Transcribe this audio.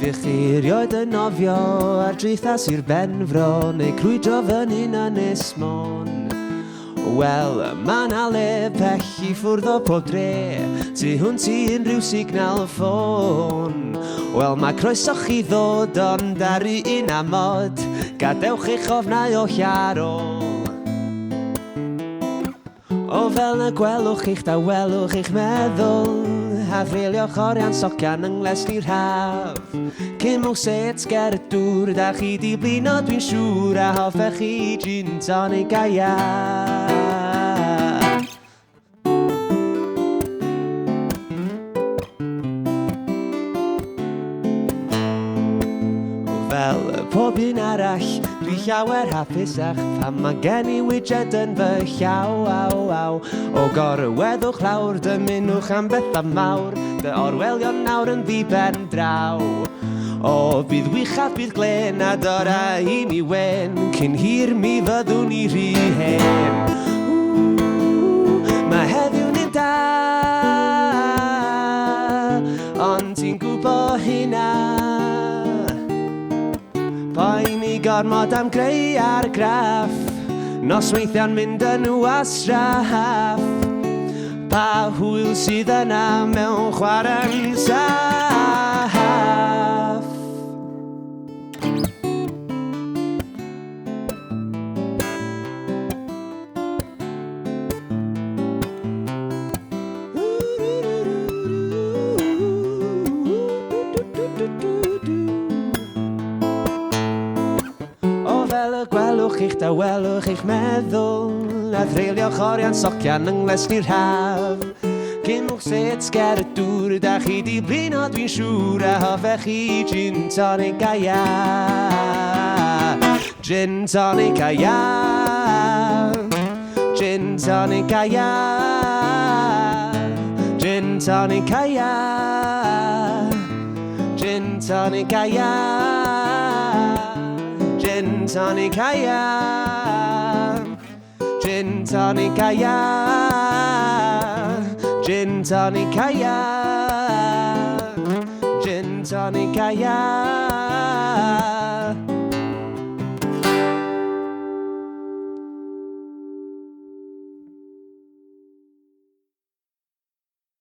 Cycheiriau dy nofio ar dreithas i'r benfro neu crwydro fyny'n Ynys Môn. Wel, ma' 'na le pell i ffwrdd o pob dre, tu hwnt i unrhyw signal ffôn. Wel, mae croeso chi ddod ond ar un amod, gadewch eich ofnau o llaro. O fel na gwelwch eich dawelwch eich meddwl, a ddreiliwch orian socian yng nghlesni'r haf. Cymwch set ger y dŵr, da chi di blino dwi'n siŵr, a hoffech chi gin tonic a ia. Fel pob un arall, dwi llawer hapusach pan mae gen i widget yn fy llaw, aw, aw. O gorweddwch lawr, dymunwch am bethau mawr, dy orwelion nawr yn ddiben draw. O bydd wych a bydd glen a dora i mi wen, cyn hir mi fyddwn i rhy hen. Mae heddiw'n un da, ond ti'n gwybod hynna. Poen i gormod am greu argraff, nosweithiau'n mynd yn wastraff. Pa hwyl sydd yna mewn chwarae'n saff. Gwelwch eich dawelwch eich meddwl, a ddreiliwch orian socian yng nghlesni'r haf. Cymwch set ger y dŵr, da chi di blino dwi'n siŵr, a hoffech chi gin tonic a ia. Gin tonic a ia. Gin tonic a ia. Gin tonic a ia. Gin tonic a ia. Gin tonic a ia. Gin tonic a ia. Gin tonic a ia. Gin tonic a ia.